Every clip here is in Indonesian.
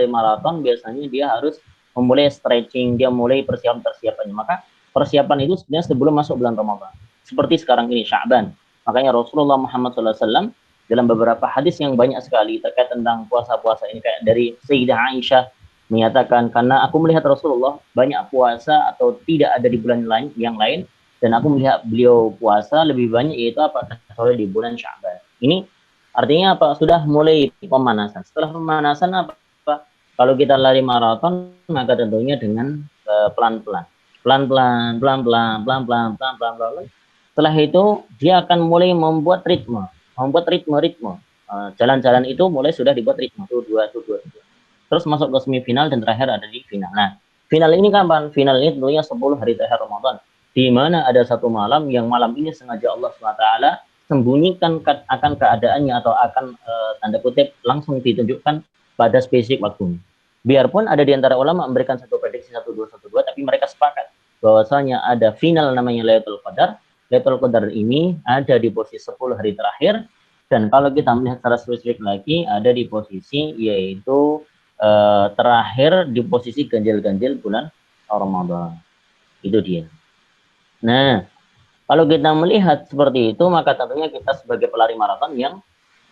maraton biasanya dia harus memulai stretching, dia mulai persiapannya. Maka persiapan itu sebenarnya sebelum masuk bulan Ramadan. Seperti sekarang ini Sya'ban. Makanya Rasulullah Muhammad SAW dalam beberapa hadis yang banyak sekali terkait tentang puasa-puasa ini, kayak dari Sayyidah Aisyah menyatakan, karena aku melihat Rasulullah banyak puasa atau tidak ada di bulan lain yang lain, dan aku melihat beliau puasa lebih banyak, yaitu apa? Kecuali di bulan Sya'ban. Ini artinya apa? Sudah mulai pemanasan. Setelah pemanasan apa? Kalau kita lari maraton, maka tentunya dengan pelan-pelan, pelan-pelan, pelan-pelan, pelan-pelan, pelan-pelan, pelan-pelan. Setelah itu dia akan mulai membuat ritme, ritme. Jalan-jalan itu mulai sudah dibuat ritme, tuh dua, dua. Terus masuk ke semifinal dan terakhir ada di final. Nah, final ini kapan? Final ini tentunya 10 hari terakhir Ramadan, di mana ada satu malam yang malam ini sengaja Allah SWT sembunyikan akan keadaannya, atau akan tanda kutip langsung ditunjukkan pada spesifik waktunya. Biarpun ada di antara ulama memberikan satu prediksi 1212, tapi mereka sepakat bahwasanya ada final namanya Lailatul Qadar. Lailatul Qadar ini ada di posisi 10 hari terakhir, dan kalau kita melihat secara spesifik lagi ada di posisi yaitu terakhir di posisi ganjil-ganjil bulan Ramadan. Itu dia. Nah, kalau kita melihat seperti itu, maka tentunya kita sebagai pelari maraton yang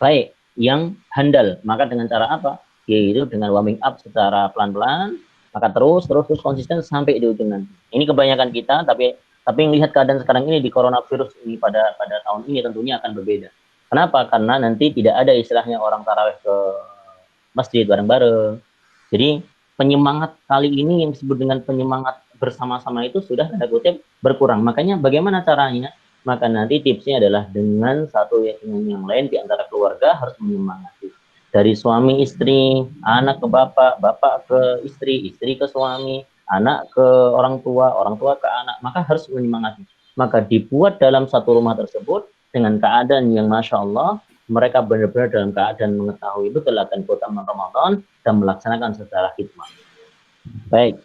baik, yang handal, maka dengan cara apa? Yaitu dengan warming up secara pelan-pelan, maka terus konsisten sampai di ujung nanti. Ini kebanyakan kita, tapi melihat keadaan sekarang ini di coronavirus ini pada tahun ini tentunya akan berbeda. Kenapa? Karena nanti tidak ada istilahnya orang tarawih ke masjid bareng-bareng. Jadi penyemangat kali ini yang disebut dengan penyemangat bersama-sama itu sudah tanda kutip berkurang. Makanya bagaimana caranya? Maka nanti tipsnya adalah dengan satu yang lain di antara keluarga harus menyemangati. Dari suami istri, anak ke bapak, bapak ke istri, istri ke suami, anak ke orang tua ke anak, maka harus menyemangati. Maka dibuat dalam satu rumah tersebut dengan keadaan yang Masya Allah, mereka benar-benar dalam keadaan mengetahui betul akan keutamaan Ramadan dan melaksanakan secara hikmah. Baik,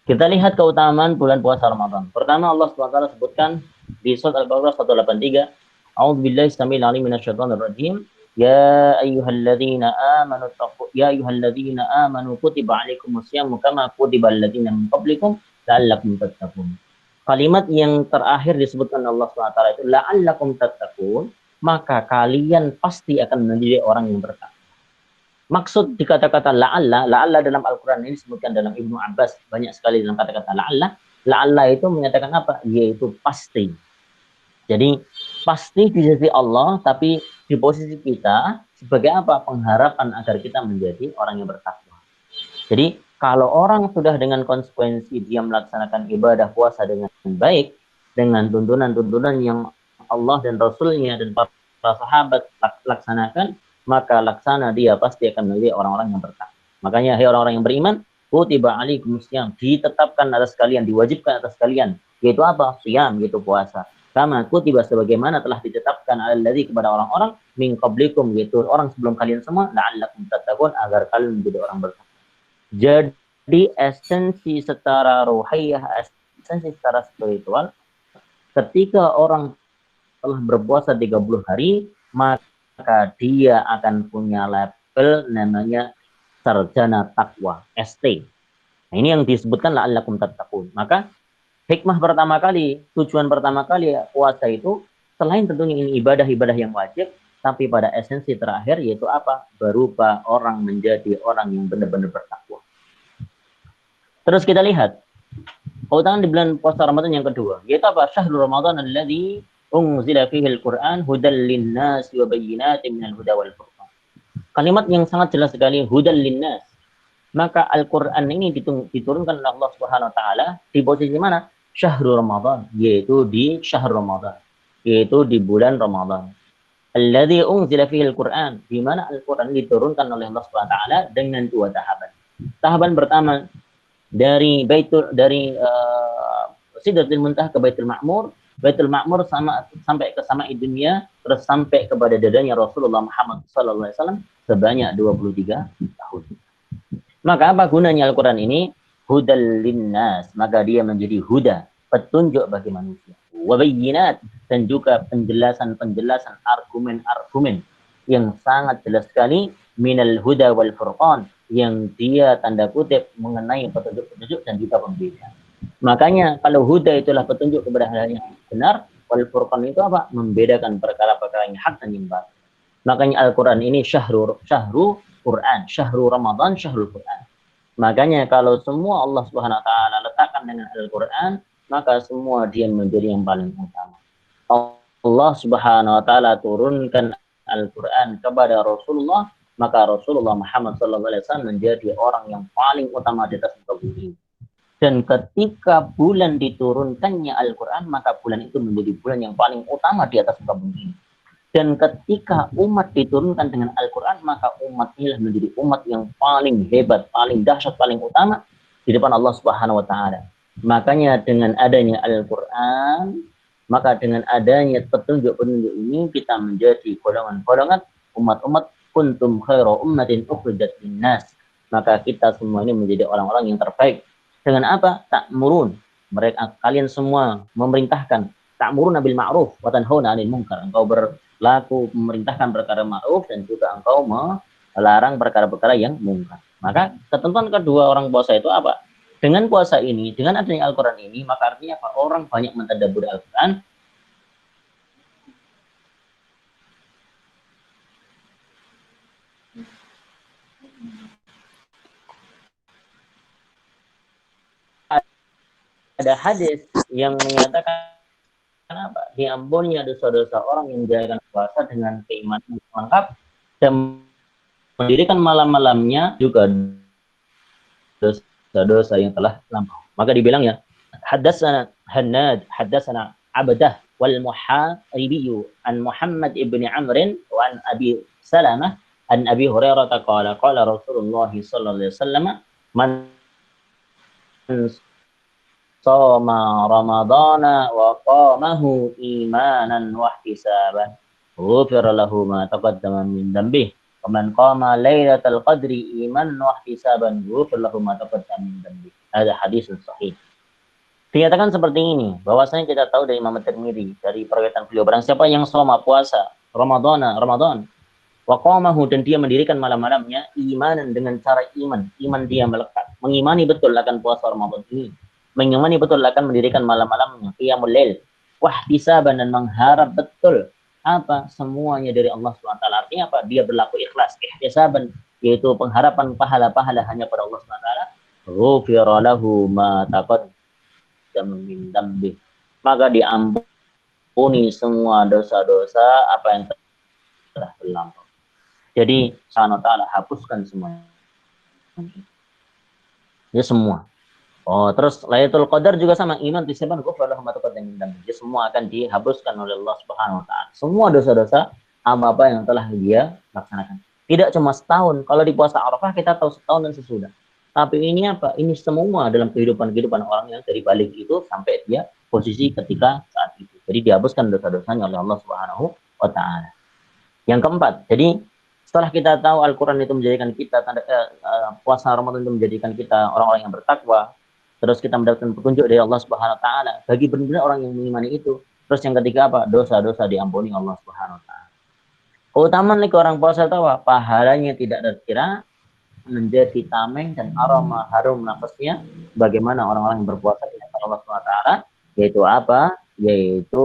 kita lihat keutamaan bulan puasa Ramadan. Pertama, Allah SWT sebutkan di surat Al-Baqarah 183, A'udzubillahi samil alim minasyaitonir rajim. Ya ayyuhalladzina amanu kutiba alaikumusyamu kama kutiba alladzina min qablikum la'allakum tattaqun. Kalimat yang terakhir disebutkan Allah SWT itu la'allakum tattaqun, maka kalian pasti akan menjadi orang yang bertakwa. Maksud di kata-kata la'alla dalam Al-Quran ini disebutkan dalam Ibnu Abbas banyak sekali dalam kata-kata la'alla itu menyatakan apa? Yaitu pasti. Jadi pasti di sisi Allah, tapi di posisi kita sebagai apa? Pengharapan agar kita menjadi orang yang bertakwa. Jadi kalau orang sudah dengan konsekuensi dia melaksanakan ibadah puasa dengan baik, dengan tuntunan-tuntunan yang Allah dan Rasulnya dan para sahabat laksanakan, maka laksana dia pasti akan menjadi orang-orang yang bertakwa. Makanya hai orang-orang yang beriman, kutiba alaikumusiyam, ditetapkan atas kalian, diwajibkan atas kalian, yaitu apa? Siyam, yaitu puasa. Kama kutiba, sebagaimana telah ditetapkan alladzi kepada orang-orang min qablikum, yaitu orang sebelum kalian semua, la'allakum tattaqun, agar kalian menjadi orang bertakwa. Jadi esensi secara ruhiyah, esensi secara spiritual, ketika orang telah berpuasa 30 hari, maka dia akan punya level namanya sarjana takwa, ST. Nah, ini yang disebutkan la'allakum tattaqun. Maka hikmah pertama kali, tujuan pertama kali puasa itu, selain tentunya ini ibadah-ibadah yang wajib, tapi pada esensi terakhir yaitu apa? Berupa orang menjadi orang yang benar-benar bertakwa. Terus kita lihat keutamaan di bulan puasa Ramadan yang kedua, yaitu apa? Syahrul Ramadan alladzi unzila fihi al-Qur'an hudal linnas wa bayyinatin minal huda wal furqan. Kalimat yang sangat jelas sekali, hudal linnas. Maka Al-Qur'an ini diturunkan oleh Allah Subhanahu wa taala di posisi mana? Syahrul Ramadan, yaitu di syahr Ramadan, yaitu di bulan Ramadan. Alladzi unzila fihi al-Qur'an, di mana Al-Qur'an diturunkan oleh Allah Subhanahu wa taala dengan dua tahapan. Tahapan pertama dari Sidratul Muntaha ke Baitul Ma'mur, Baitul Ma'mur sampai ke Sama'i Dunya, terus sampai kepada dadanya Rasulullah Muhammad SAW sebanyak 23 tahun. Maka apa gunanya Al-Quran ini? Hudal linnas, maka dia menjadi huda, petunjuk bagi manusia. Wabayyinat, dan juga penjelasan argumen-argumen yang sangat jelas sekali, minal huda wal furqan, yang dia tanda kutip mengenai petunjuk-petunjuk dan juga pembeda. Makanya kalau huda itulah petunjuk kepada hal yang benar, wal furqan itu apa? Membedakan perkara-perkara yang hak dan yang batil. Makanya Al-Quran ini syahru Quran, syahru Ramadan, syahrul Quran. Makanya kalau semua Allah Subhanahu wa taala letakkan dengan Al-Quran, maka semua dia menjadi yang paling utama. Allah Subhanahu wa taala turunkan Al-Quran kepada Rasulullah, maka Rasulullah Muhammad sallallahu alaihi wasallam menjadi orang yang paling utama di atas muka bumi. Dan ketika bulan diturunkannya Al-Quran, maka bulan itu menjadi bulan yang paling utama di atas muka bumi. Dan ketika umat diturunkan dengan Al-Quran, maka umat inilah menjadi umat yang paling hebat, paling dahsyat, paling utama di depan Allah Subhanahu wa taala. Makanya dengan adanya Al-Quran, maka dengan adanya petunjuk-petunjuk ini kita menjadi golongan-golongan umat-umat kuntum khairu ummatin ukhrijat linnas. Maka kita semua ini menjadi orang-orang yang terbaik. Dengan apa? Ta'murun. Mereka kalian semua memerintahkan ta'muruna bil ma'ruf wa tanhauna 'anil munkar. Engkau berlaku memerintahkan perkara ma'ruf dan juga engkau melarang perkara-perkara yang munkar. Maka ketentuan kedua orang puasa itu apa? Dengan puasa ini, dengan adanya Al-Quran ini, maka artinya apa? Orang banyak mentadabburi Al-Quran. Ada hadis yang menyatakan apa? Diampuninya dosa-dosa orang yang menjalankan puasa dengan keimanan lengkap dan mendirikan malam-malamnya juga dosa-dosa yang telah lampau. Maka dibilang ya, haddatsana Hannad, haddatsana Abdah wal Muharibi an Muhammad ibn Amr wa an Abi Salamah an Abi Hurairah qala qala Rasulullah sallallahu alaihi wasallam man sama Ramadana wa qamahu imanan wa ihtisaban ghufira lahu ma taqaddama min dhanbihi wa man qama lailatal qadri imanan wa ihtisaban ghufira lahu ma taqaddama min dhanbihi. Ada hadis sahih. Dinyatakan seperti ini, bahwasanya kita tahu dari Imam Tirmidzi dari perkataan beliau, barang siapa yang shoma puasa Ramadan wa qamahu dan dia mendirikan malam-malamnya imanan dengan cara iman dia melekat, mengimani betul akan puasa Ramadan ini, mengimani betul akan mendirikan malam-malamnya, qiyamul lail, wahtisaban dan mengharap betul apa semuanya dari Allah SWT. Artinya apa? Dia berlaku ikhlas, ihtisaban yaitu pengharapan pahala-pahala hanya pada Allah SWT. Ghufira lahu ma taqaddama min dhanbi, maka diampuni semua dosa-dosa apa yang telah terlampau. Jadi SWT hapuskan semuanya. Ya semua. Oh, terus Lailatul Qadar juga sama, iman tisaban ghufrana ma taqaddama min dhanbi. Semua akan dihapuskan oleh Allah Subhanahu wa taala. Semua dosa-dosa apa yang telah dia laksanakan. Tidak cuma setahun. Kalau di puasa Arafah kita tahu setahun dan sesudah. Tapi ini apa? Ini semua dalam kehidupan orang yang dari balik itu sampai dia posisi ketika saat itu. Jadi dihapuskan dosa-dosanya oleh Allah Subhanahu wa taala. Yang keempat, jadi setelah kita tahu Al-Quran itu menjadikan kita puasa Ramadan itu menjadikan kita orang-orang yang bertakwa, terus kita mendapatkan petunjuk dari Allah Subhanahu wa taala bagi benar-benar orang yang mengimani itu. Terus yang ketiga apa? Dosa-dosa diampuni Allah Subhanahu wa taala. Keutamaan nih orang puasa itu apa? Pahalanya tidak terkira, menjadi tameng dan aroma harum nafasnya bagaimana orang-orang yang berpuasa di hadapan Allah Subhanahu wa taala, yaitu apa? Yaitu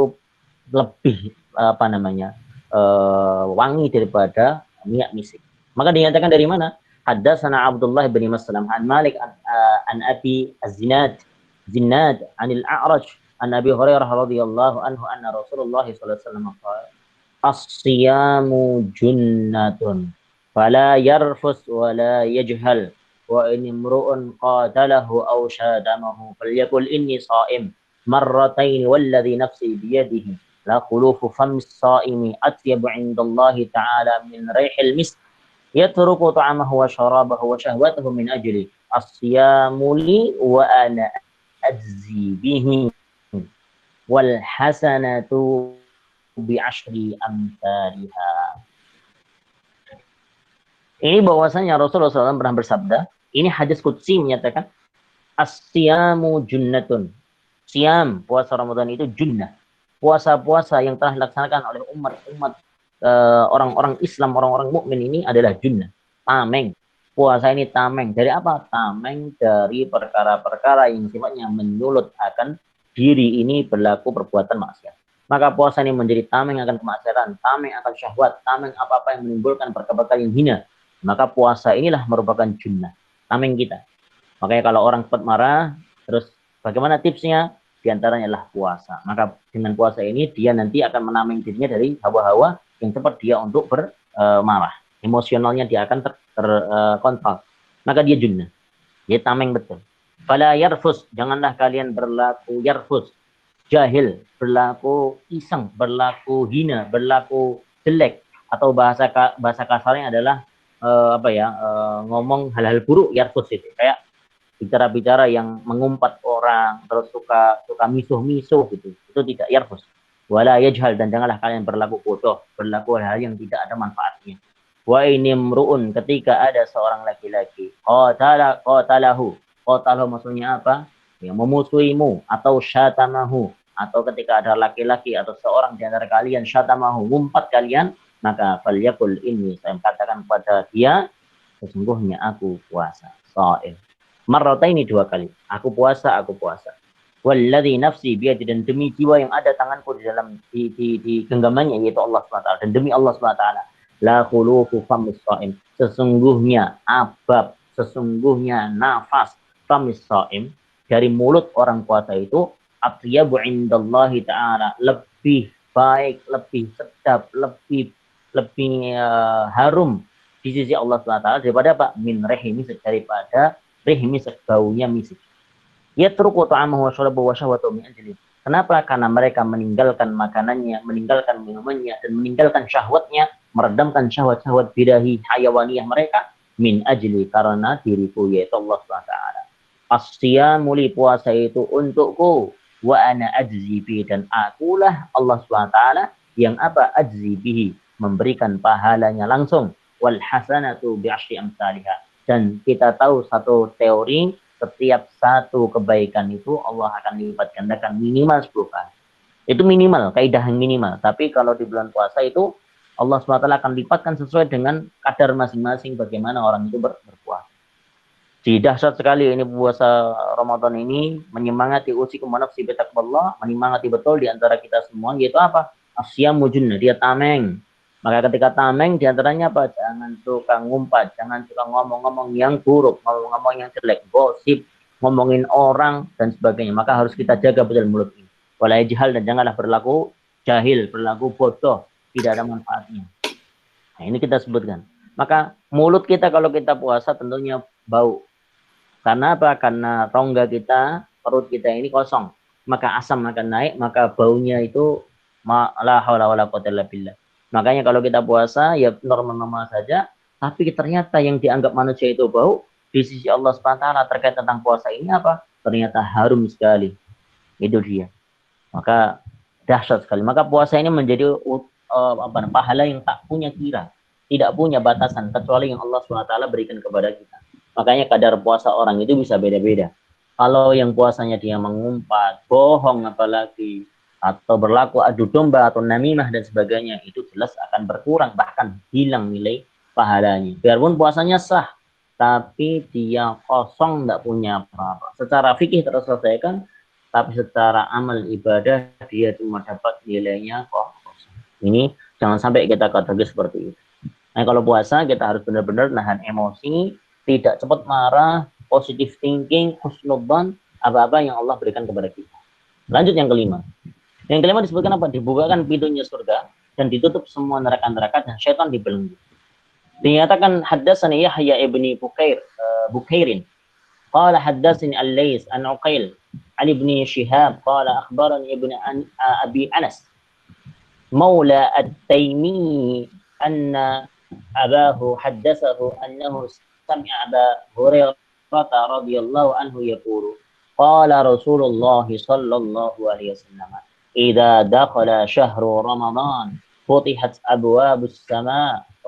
lebih wangi daripada minyak misik. Maka dinyatakan dari mana? Haddatsana Abdullah bin Maslam an Malik an Abi Az-Zinad anil A'raj an Abi Hurairah radhiyallahu anhu anna Rasulullah sallallahu alaihi wasallam qala as-siyamu junnatun fala yarfus wa la yajhal wa in imru'un qatalahu aw shadamahu falyaqul inni sha'im marratayn walladhi nafsi biyadihi la khulufu famis sha'imi atyabu 'indallahi ta'ala min rihil misk yatruku ta'amahu wa syarabahu wa syahwatahu min ajli as-siyamu li wa ana ajzi bihi wal hasanatu bi asyri amsalha. Ini bahwasanya Rasulullah SAW pernah bersabda, ini hadis qudsi menyatakan as-siyamu junnatun. Siam, puasa Ramadan itu junnah. Puasa-puasa yang telah dilaksanakan oleh umat orang-orang Islam, orang-orang mukmin ini adalah junnah, tameng. Puasa ini tameng. Dari apa? Tameng dari perkara-perkara yang sifatnya menyulut akan diri ini berlaku perbuatan maksiat. Maka puasa ini menjadi tameng akan kemaksiatan, tameng akan syahwat, tameng apa-apa yang menimbulkan perkara-perkara yang hina. Maka puasa inilah merupakan junnah, tameng kita. Makanya kalau orang cepat marah, terus bagaimana tipsnya? Di antaranya adalah puasa. Maka dengan puasa ini dia nanti akan menameng dirinya dari hawa-hawa yang cepat dia untuk bermarah. Emosionalnya dia akan terkontrol. Maka dia junnah. Dia tameng betul. Fala yarfus, janganlah kalian berlaku yarfus, jahil, berlaku iseng, berlaku hina, berlaku jelek, atau bahasa kasarnya adalah ngomong hal-hal buruk yarfus itu. Kayak bicara-bicara yang mengumpat orang, terus suka misuh-misuh gitu. Itu tidak yarfus. Wala yajhal, dan janganlah kalian berlaku bodoh, berlaku hal yang tidak ada manfaatnya. Wa ini mru'un, ketika ada seorang laki-laki, qatalahu maksudnya apa? Yang memusuhimu, atau syatamahu, atau ketika ada laki-laki atau seorang di antara kalian syatamahu, ngumpat kalian, maka falyakul inni, saya katakan pada dia, sesungguhnya aku puasa, shaim. Marrataini, dua kali. Aku puasa, aku puasa. Walladzi nafsi biyadi, dan demi jiwa yang ada tanganku di dalam di genggamannya, yaitu Allah SWT, dan demi Allah SWT, la khulufu famis shaim, sesungguhnya abab, sesungguhnya nafas famis shaim, dari mulut orang puasa itu, atyabu indallahi ta'ala, lebih baik, lebih sedap, lebih harum di sisi Allah SWT daripada apa? Min rehimi, daripada rehimi, baunya misik. Yatruku ta'amahu wa syarabahu wa syahwatahu min ajli. Kenapa? Karena mereka meninggalkan makanannya, meninggalkan minumannya, dan meninggalkan syahwatnya, meredamkan syahwat-syahwat birahi hayawaniyah mereka, min ajli, karena diriku, yaitu Allah SWT. As-siyamu li, puasa itu untukku, wa ana ajzi bihi, dan akulah Allah SWT yang apa? Ajzi bihi, memberikan pahalanya langsung. Wal hasanatu bi'asyri amsalihah. Dan kita tahu satu teori, setiap satu kebaikan itu Allah akan lipat gandakan minimal 10 kali. Itu minimal, kaidah yang minimal. Tapi kalau di bulan puasa itu Allah SWT akan lipatkan sesuai dengan kadar masing-masing bagaimana orang itu berpuasa. Jadi dahsyat sekali ini puasa Ramadan ini, menyemangati usikum wa nafsi bitaqwallah, menyemangati betul di antara kita semua, yaitu apa? Asyamu junnah, dia tameng. Maka ketika tameng diantaranya apa? Jangan suka ngumpat, jangan suka ngomong-ngomong yang buruk, ngomong-ngomong yang jelek, gosip, ngomongin orang dan sebagainya. Maka harus kita jaga betul mulut ini. Wala jahil, dan janganlah berlaku jahil, berlaku bodoh, tidak ada manfaatnya. Nah, ini kita sebutkan. Maka mulut kita kalau kita puasa tentunya bau. Karena apa? Karena rongga kita, perut kita ini kosong. Maka asam akan naik, maka baunya itu la haula wala quwwata illa billah. Makanya kalau kita puasa ya normal-normal saja, tapi ternyata yang dianggap manusia itu bau, di sisi Allah SWT terkait tentang puasa ini apa? Ternyata harum sekali. Itu dia. Maka dahsyat sekali. Maka puasa ini menjadi pahala yang tak punya kira, tidak punya batasan kecuali yang Allah SWT berikan kepada kita. Makanya kadar puasa orang itu bisa beda-beda. Kalau yang puasanya dia mengumpat, bohong apalagi, atau berlaku adu domba atau namimah dan sebagainya, itu jelas akan berkurang, bahkan hilang nilai pahalanya. Biarpun puasanya sah, tapi dia kosong, tidak punya apa-apa. Secara fikih terselesaikan, tapi secara amal ibadah dia cuma dapat nilainya kosong. Ini jangan sampai kita kategori seperti itu. Nah, kalau puasa kita harus benar-benar nahan emosi, tidak cepat marah, positive thinking, husnudzon, apa-apa yang Allah berikan kepada kita. Lanjut yang kelima. Yang kelima disebutkan apa? Dibukakan pintunya surga dan ditutup semua neraka-neraka dan syaitan dibelenggu. Dinyatakan haddatsani Yahya ibni Bukairin. Qala haddatsani Al-Lais an Uqail Ali ibn Shihab qala akhbarani ibn Abi Anas Maula At-Taimi anna abahu haddatsahu annahu sami'a Aba Hurairah radhiyallahu anhu yaqulu qala Rasulullah sallallahu alaihi wasallam إذا دخل شهر رمضان فتحت أبواب السماء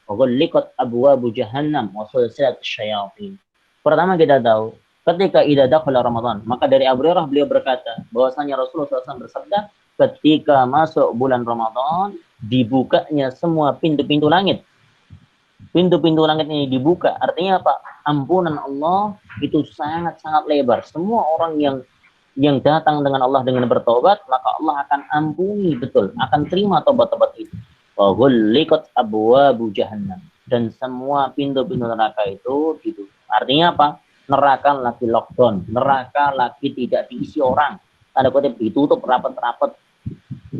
وغلقت أبواب جهنم وسلسلة الشياطين. Pertama kita tahu ketika idza dakhala Ramadan, maka dari Abu Hurairah beliau berkata bahwasanya Rasulullah SAW bersabda, ketika masuk bulan Ramadan dibukanya semua pintu-pintu langit. pintu-pintu langit ini dibuka, artinya apa? Ampunan Allah itu sangat-sangat lebar. Semua orang yang datang dengan Allah dengan bertobat, maka Allah akan ampuni betul, akan terima tobat-tobat itu. Wa ghulliqat abwabu jahannam, dan semua pintu-pintu neraka itu ditutup. Artinya apa? Neraka lagi lockdown, neraka lagi tidak diisi orang. Tanda kutip ditutup rapat-rapat.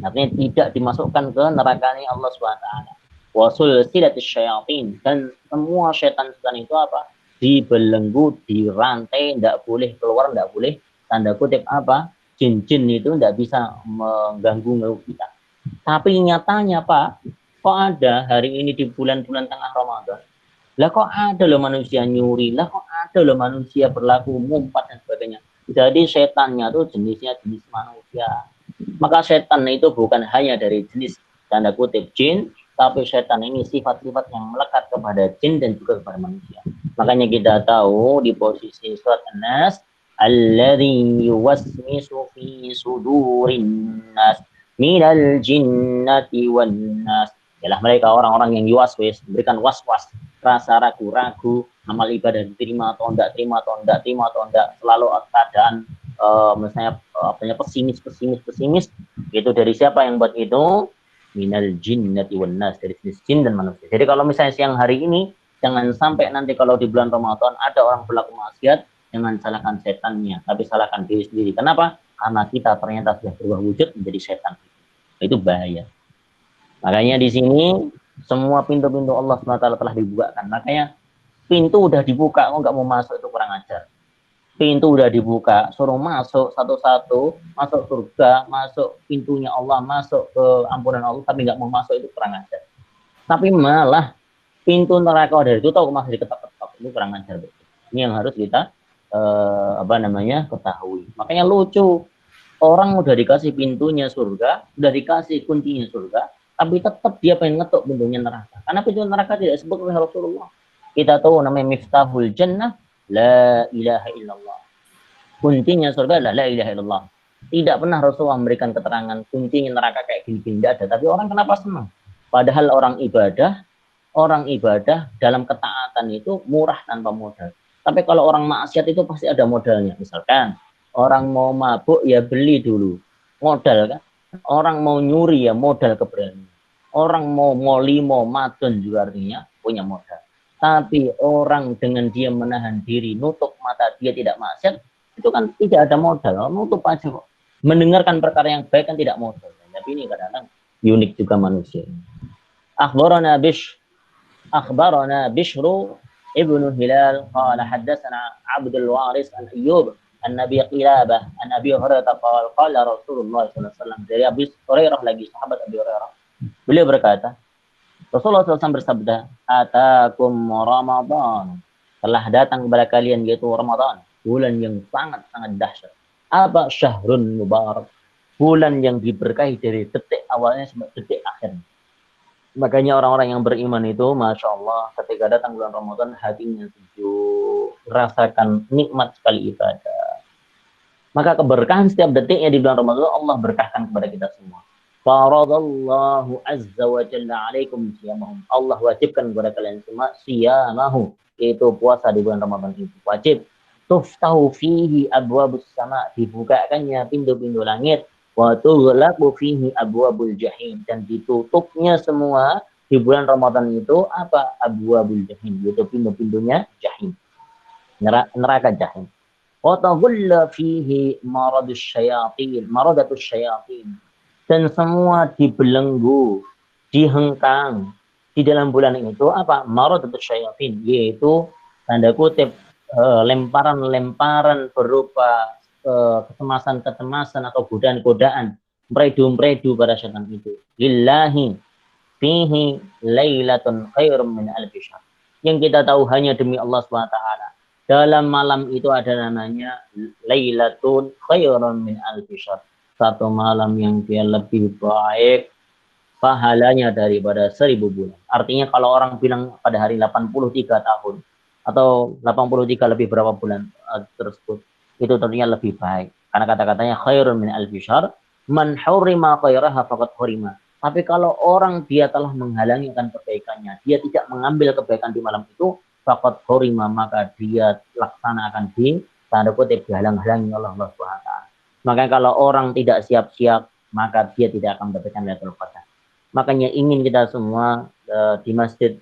Artinya tidak dimasukkan ke nerakanya Allah SWT. Wasul silatis syayatin, dan semua setan-setan itu apa? Dibelenggu, dirantai, tidak boleh keluar, tidak boleh, tanda kutip apa? Jin-jin itu tidak bisa mengganggu kita. Tapi nyatanya Pak, kok ada hari ini di bulan-bulan tengah Ramadan, lah kok ada loh manusia nyuri, lah kok ada loh manusia berlaku mumpat dan sebagainya. Jadi setannya tuh jenisnya jenis manusia. Maka setan itu bukan hanya dari jenis tanda kutip jin, tapi setan ini sifat-sifat yang melekat kepada jin dan juga kepada manusia. Makanya kita tahu di posisi surat An-Nas, alladzi yuwaswisu fi sudurin nas minal jinnati wan nas. Ialah mereka orang-orang yang yuwaswis, memberikan was-was, rasa ragu-ragu, amal ibadah diterima atau enggak, terima atau enggak, terima atau enggak, selalu keadaan misalnya pesimis. Itu dari siapa yang buat itu? Minal jinnati wan nas, dari jenis jin dan manusia. Jadi kalau misalnya siang hari ini, jangan sampai nanti kalau di bulan Ramadan ada orang berlaku maksiat, jangan salahkan setannya, tapi salahkan diri sendiri. Kenapa? Karena kita ternyata sudah berubah wujud menjadi setan. Itu bahaya. Makanya di sini semua pintu-pintu Allah SWT telah dibukakan. Makanya pintu udah dibuka, kok nggak mau masuk, itu kurang ajar. Pintu udah dibuka, suruh masuk satu-satu, masuk surga, masuk pintunya Allah, masuk ke ampunan Allah, tapi nggak mau masuk, itu kurang ajar. Tapi malah pintu neraka udah ditutup, masih diketok-ketok, itu kurang ajar. Ini yang harus kita ketahui. Makanya lucu, orang udah dikasih pintunya surga, udah dikasih kuncinya surga, tapi tetap dia pengen ngetuk pintunya neraka. Karena pintu neraka tidak disebut oleh Rasulullah. Kita tahu namanya Miftahul Jannah, la ilaha illallah. Kuncinya surga adalah la ilaha illallah. Tidak pernah Rasulullah memberikan keterangan kuncinya neraka kayak gini-gini, tidak ada. Tapi orang kenapa senang? Padahal orang ibadah dalam ketaatan itu murah tanpa modal. Tapi kalau orang maksiat itu pasti ada modalnya. Misalkan orang mau mabuk ya beli dulu, modal kan. Orang mau nyuri ya modal keberanian. Orang mau limo, madon juga artinya punya modal. Tapi orang dengan dia menahan diri, nutup mata, dia tidak maksiat, itu kan tidak ada modal, nutup aja kok. Mendengarkan perkara yang baik kan tidak modal. Tapi ini kadang-kadang unik juga manusia. Akhbarana Bishru ibnu Hilal qala haddatsana Abdul Waris an Ayyub an Nabi Qilabah an Abi Hurairah qala Rasulullah sallallahu alaihi wasallam, dari Abi Hurairah lagi, sahabat Abi Hurairah. Beliau berkata, Rasulullah SAW bersabda, atakum Ramadan, telah datang kepada kalian yaitu Ramadan, bulan yang sangat-sangat dahsyat. Apa? Syahrun mubarak, bulan yang diberkahi dari detik awalnya sampai detik akhirnya. Makanya orang-orang yang beriman itu, Masya Allah, ketika datang bulan Ramadan, hatinya sejuk, rasakan nikmat sekali ibadah. Maka keberkahan setiap detiknya di bulan Ramadan, Allah berkahkan kepada kita semua. Faradallahu azza wa jalla alaikum siyamahum. Allah wajibkan kepada kalian semua siyamahu, yaitu puasa di bulan Ramadan itu wajib. Tuftahu fihi abwabus sama, dibukakannya pintu-pintu langit. Wa tughlaqu fihi abwabul jahim, dan ditutupnya semua di bulan Ramadan itu apa? Abwabul jahim, yaitu pintu-pintunya jahim, neraka jahim. Wa taghulla fihi maradatus syayatin, dan semua dibelenggu, dihengkang di dalam bulan itu apa? Maradatus syayatin, yaitu tanda kutip lemparan-lemparan berupa kecemasan atau godaan-godaan, predu pada syaitan itu. Lillahi fihi lailatun khairum min alfi syahr. Yang kita tahu hanya demi Allah SWT. Dalam malam itu ada namanya lailatun khairum min alfi syahr. Satu malam yang dia lebih baik pahalanya daripada 1000 bulan. Artinya kalau orang bilang pada hari 83 tahun atau 83 lebih berapa bulan tersebut, itu tentunya lebih baik. Karena kata-katanya khairun min alfi syahr, man hurima khairaha faqad hurima. Tapi kalau orang dia telah menghalangi akan kebaikannya, dia tidak mengambil kebaikan di malam itu, faqad hurima, maka dia laksanakan di tanda kutip dihalang-halangi oleh Allah Subhanahu wa taala. Makanya kalau orang tidak siap-siap, maka dia tidak akan mendapatkan Lailatul Qadar. Makanya ingin kita semua di Masjid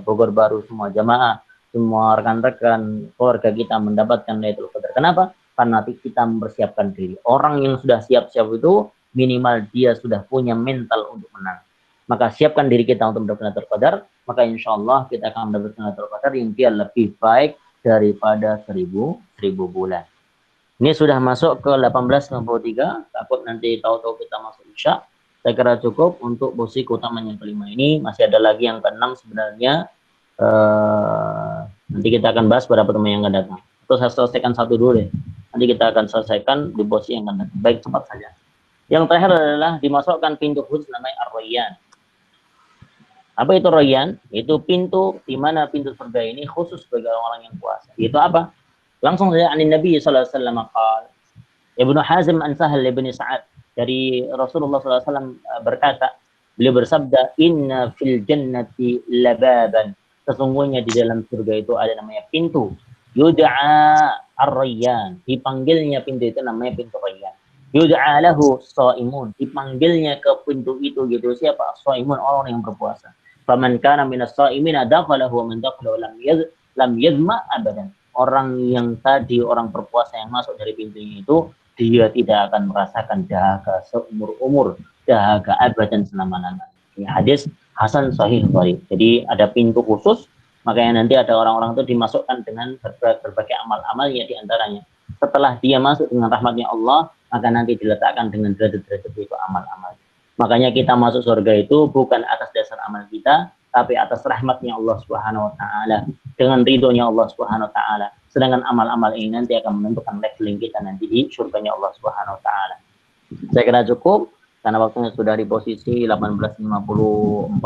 Bogor Baru, semua jamaah, semua rekan-rekan keluarga kita mendapatkan Lailatul Qadar. Kenapa? Karena kita mempersiapkan diri. Orang yang sudah siap-siap itu minimal dia sudah punya mental untuk menang. Maka siapkan diri kita untuk mendapatkan Lailatul Qadar, maka insya Allah kita akan mendapatkan Lailatul Qadar yang dia lebih baik daripada 1000 bulan. Ini sudah masuk ke 18.63, takut nanti tahu-tahu kita masuk Isya. Saya kira cukup untuk posisi utamanya yang kelima ini. Masih ada lagi yang keenam sebenarnya. Nanti kita akan bahas pada pertemuan yang akan datang. Terus saya selesaikan satu dulu deh. Nanti kita akan selesaikan di posisi yang akan datang. Baik, cepat saja. Yang terakhir adalah dimasukkan pintu khusus namanya Ar-Rayyan. Apa itu Rayyan? Itu pintu di mana pintu surga ini khusus bagi orang-orang yang puasa. Itu apa? Langsung saja anin Nabi sallallahu alaihi wasallam qala. Ibnu Hazm an Sahal bin Sa'ad dari Rasulullah sallallahu alaihi wasallam berkata, beliau bersabda, "Inna fil jannati lababan." Sesungguhnya di dalam surga itu ada namanya pintu. Yud'a Ar-Rayyan. Dipanggilnya pintu itu namanya pintu Rayyan. Yud'a lahu shaimun, dipanggilnya ke pintu itu gitu siapa? Shaimun, orang yang berpuasa. Faman kana minas shaimina dakhalahu wa man dakhalahu lam yadma abadan. Orang yang tadi orang berpuasa yang masuk dari pintunya itu dia tidak akan merasakan dahaga seumur umur, dahaga abadan selama-lamanya. Ini hadis hasan sahih Bukhari. Jadi ada pintu khusus, makanya nanti ada orang-orang itu dimasukkan dengan berbagai amal-amalnya di antaranya. Setelah dia masuk dengan rahmatnya Allah, maka nanti diletakkan dengan derajat-derajat itu amal-amal. Makanya kita masuk surga itu bukan atas dasar amal kita, tapi atas rahmatnya Allah Subhanahu wa taala, dengan ridhonya Allah Subhanahu wa taala. Sedangkan amal-amal ini nanti akan menentukan leveling kita nanti di surganya Allah Subhanahu wa taala. Saya kira cukup karena waktunya sudah di posisi 18.54-55.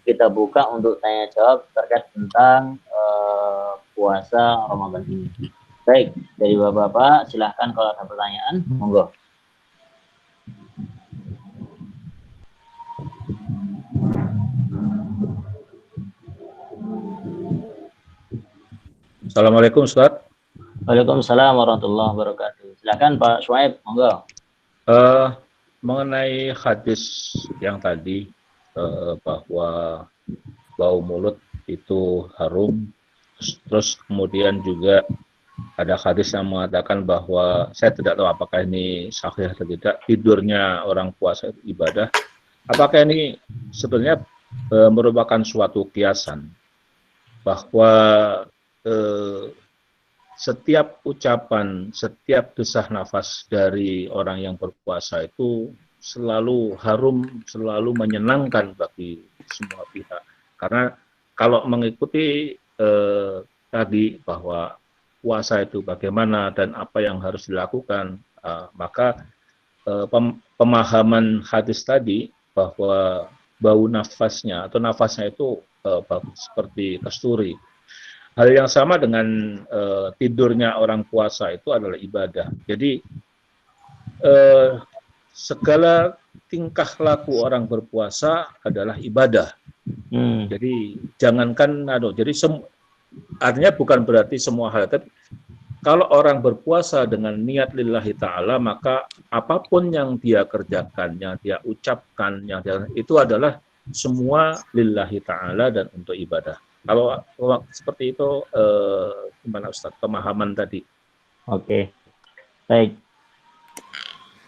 Kita buka untuk tanya jawab terkait tentang puasa Ramadan ini. Baik, dari Bapak-bapak silahkan kalau ada pertanyaan, monggo. Assalamualaikum Ustaz. Waalaikumsalam warahmatullahi wabarakatuh. Silakan Pak Syuaib, monggo. Mengenai hadis yang tadi bahwa bau mulut itu harum, terus kemudian juga ada hadis yang mengatakan bahwa saya tidak tahu apakah ini sahih atau tidak, tidurnya orang puasa itu ibadah. Apakah ini sebenarnya merupakan suatu kiasan bahwa setiap ucapan, setiap desah nafas dari orang yang berpuasa itu selalu harum, selalu menyenangkan bagi semua pihak. Karena kalau mengikuti tadi bahwa puasa itu bagaimana dan apa yang harus dilakukan, maka pemahaman hadis tadi bahwa bau nafasnya atau nafasnya itu bagus seperti kasturi. Hal yang sama dengan tidurnya orang puasa itu adalah ibadah. Jadi segala tingkah laku orang berpuasa adalah ibadah. Jadi jangankan jadi artinya bukan berarti semua hal, tapi kalau orang berpuasa dengan niat lillahi ta'ala, maka apapun yang dia kerjakan, yang dia ucapkan, itu adalah semua lillahi ta'ala dan untuk ibadah. Kalau seperti itu, gimana Ustaz, pemahaman tadi? Oke, baik.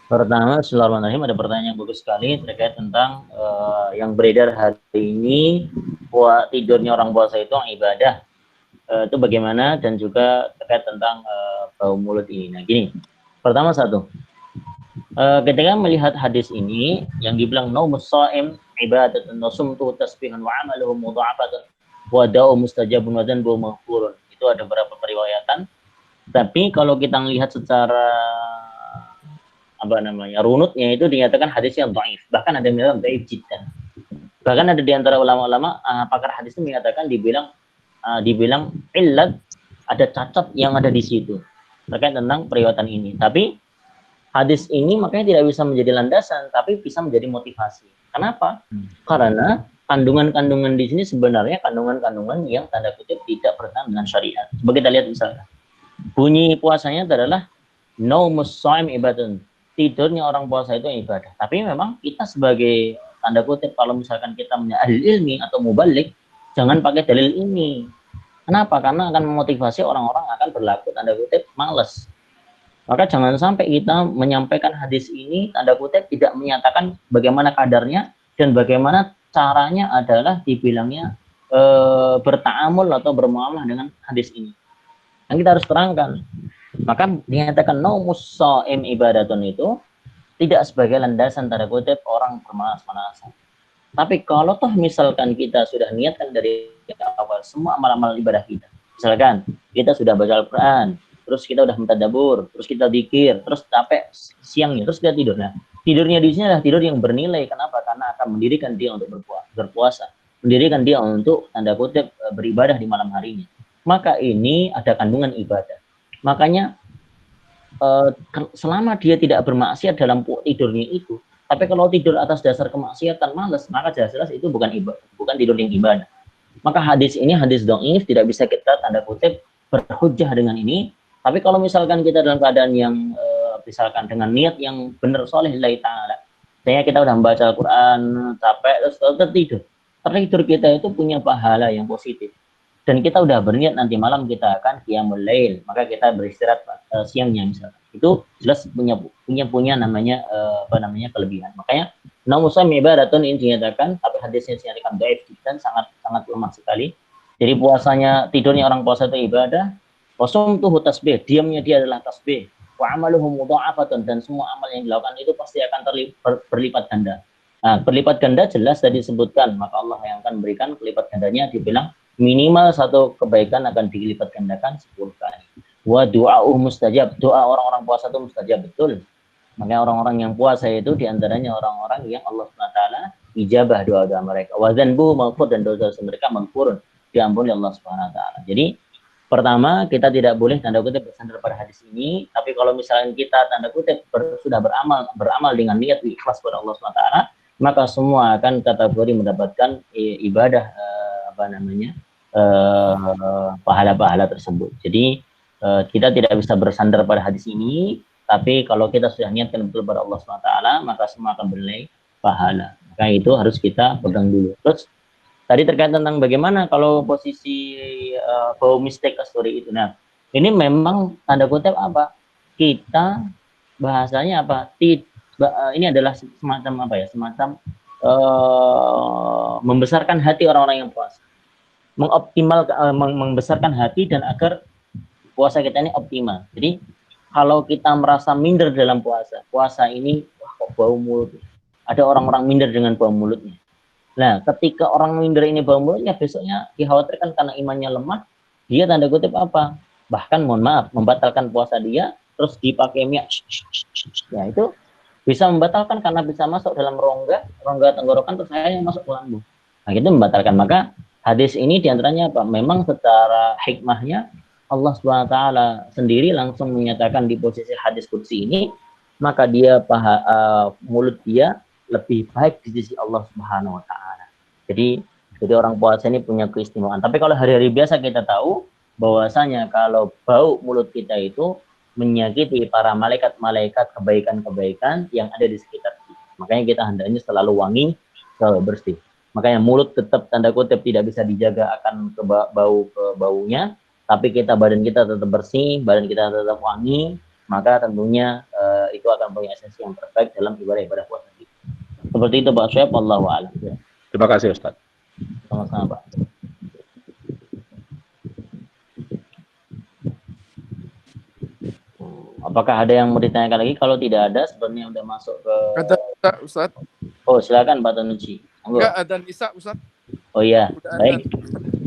Pertama, Bismillahirrahmanirrahim, ada pertanyaan yang bagus sekali terkait tentang yang beredar hari ini, tidurnya orang puasa itu ibadah. Itu bagaimana, dan juga terkait tentang bau mulut ini. Nah gini, pertama satu, ketika melihat hadis ini yang dibilang naumus shaim ibadatun wa sumtu tasbihan wa amaluhu mudha'afatun wa da'u mustajabun wa dhanbu maghfurun. Itu ada beberapa periwayatan, tapi kalau kita melihat secara runutnya itu dinyatakan hadis yang dhaif, bahkan ada yang mengatakan dhaif jiddan. Bahkan ada di antara ulama-ulama pakar hadis itu mengatakan dibilang illat, ada cacat yang ada di situ terkait tentang periwayatan ini. Tapi hadis ini makanya tidak bisa menjadi landasan, tapi bisa menjadi motivasi. Kenapa? Karena kandungan-kandungan di sini sebenarnya kandungan-kandungan yang tanda kutip tidak bertentangan dengan syariat. Coba kita lihat misalnya, bunyi puasanya adalah naumus shaim ibadah. Tidurnya orang puasa itu ibadah. Tapi memang kita sebagai tanda kutip kalau misalkan kita punya ahli ilmi atau mubalik, jangan pakai dalil ini. Kenapa? Karena akan memotivasi orang-orang akan berlaku tanda kutip malas. Maka jangan sampai kita menyampaikan hadis ini tanda kutip tidak menyatakan bagaimana kadarnya dan bagaimana caranya adalah dibilangnya bertaamul atau bermuamalah dengan hadis ini. Yang kita harus terangkan. Maka dinyatakan naumus shaim ibadatun itu tidak sebagai landasan tanda kutip orang bermalas-malasan. Tapi kalau toh misalkan kita sudah niatkan dari awal semua amal-amal ibadah kita, misalkan kita sudah baca Al-Quran, terus kita udah mentadabur, terus kita zikir, terus capek siangnya, terus kita tidur. Nah, tidurnya di sini adalah tidur yang bernilai. Kenapa? Karena akan mendirikan dia untuk berpuasa, mendirikan dia untuk tanda kutip beribadah di malam harinya. Maka ini ada kandungan ibadah. Makanya selama dia tidak bermaksiat dalam tidurnya itu, tapi kalau tidur atas dasar kemaksiatan malas, maka jelas-jelas itu bukan ibadah, bukan tidur yang ibadah. Maka hadis ini hadis dhaif, tidak bisa kita tanda kutip berhujjah dengan ini. Tapi kalau misalkan kita dalam keadaan yang misalkan dengan niat yang benar soleh lillahi ta'ala, misalnya kita udah membaca Al-Quran, capek, terus tertidur. Tertidur kita itu punya pahala yang positif. Dan kita udah berniat nanti malam kita akan qiyamul lail, maka kita beristirahat siangnya misalkan. Itu jelas punya namanya kelebihan. Makanya naumus shaim ibadatun ini dinyatakan, tapi hadisnya dinyatakan dhaif dan sangat lemah sekali. Jadi puasanya, tidurnya orang puasa itu ibadah. Wasumtuhu tasbih, diamnya dia adalah tasbih. Wa amaluhu mudha'afatun, dan semua amal yang dilakukan itu pasti akan berlipat ganda. Nah, berlipat ganda jelas tadi disebutkan, maka Allah yang akan memberikan kelipat gandanya, dibilang minimal satu kebaikan akan dilipat gandakan 10 kali. Wa du'a'uh mustajab, doa orang-orang puasa itu mustajab, betul. Makanya orang-orang yang puasa itu diantaranya orang-orang yang Allah SWT ijabah doa-doa mereka. Wa dzanbuhu maghfur, dan dosa-dosa mereka maghfurun, diampuni Allah SWT. Jadi pertama, kita tidak boleh tanda kutip bersandar pada hadis ini, tapi kalau misalnya kita tanda kutip sudah beramal dengan niat ikhlas kepada Allah SWT, maka semua akan kategori mendapatkan ibadah pahala-pahala tersebut. Jadi kita tidak bisa bersandar pada hadis ini, tapi kalau kita sudah niatkan betul pada Allah SWT, maka semua akan bernilai pahala. Maka itu harus kita pegang dulu. Terus tadi terkait tentang bagaimana kalau posisi bau mistake story itu. Nah, ini memang tanda kutip apa? Kita bahasanya apa? Ini adalah semacam apa ya? Semacam membesarkan hati orang-orang yang puasa. Membesarkan hati dan agar puasa kita ini optimal. Jadi kalau kita merasa minder dalam puasa ini wah kok bau mulut. Ada orang-orang minder dengan bau mulutnya. Nah, ketika orang minder ini bau mulutnya, besoknya dikhawatirkan karena imannya lemah, dia tanda kutip apa? Bahkan mohon maaf, membatalkan puasa dia, terus dipakai minyak, ya itu bisa membatalkan karena bisa masuk dalam rongga tenggorokan, terus akhirnya masuk ke lambung. Nah, itu membatalkan. Maka hadis ini diantaranya apa? Memang secara hikmahnya Allah SWT sendiri langsung menyatakan di posisi hadis qudsi ini, maka dia mulut dia lebih baik di sisi Allah Subhanahu wa Ta'ala. Jadi orang puasa ini punya keistimewaan. Tapi kalau hari-hari biasa kita tahu bahwasanya kalau bau mulut kita itu menyakiti para malaikat-malaikat kebaikan-kebaikan yang ada di sekitar kita. Makanya kita hendaknya selalu wangi, selalu bersih. Makanya mulut tetap tanda kutip tidak bisa dijaga akan baunya, tapi badan kita tetap bersih, badan kita tetap wangi, maka tentunya itu akan punya esensi yang terbaik dalam ibadah puasa kita. Seperti itu Pak Syekh, wallahu a'lam. Terima kasih Ustaz. Sama-sama Pak. Apakah ada yang mau ditanyakan lagi? Kalau tidak ada, sebenarnya udah masuk ke... Ada Ustaz. Oh, silakan Pak Tanuji. Enggak, adzan Isya Ustaz. Oh iya, baik.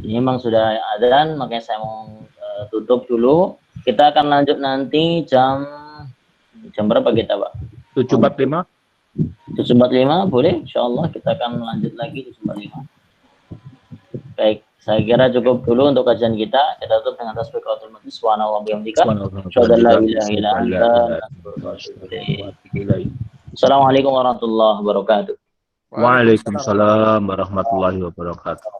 Ini memang sudah adzan, makanya saya mau tutup dulu. Kita akan lanjut nanti jam berapa kita Pak? 7.45. 7.45 boleh, insyaallah kita akan lanjut lagi 7.45. Baik, Saya kira cukup dulu untuk kajian kita. Kita tutup dengan tasbih qiratul majlis wa ana wa bihamdika. Asyhadu an la ilaha illa anta, astaghfiruka wa atubu ilaik. Assalamualaikum warahmatullahi wabarakatuh. Waalaikumsalam warahmatullahi wabarakatuh.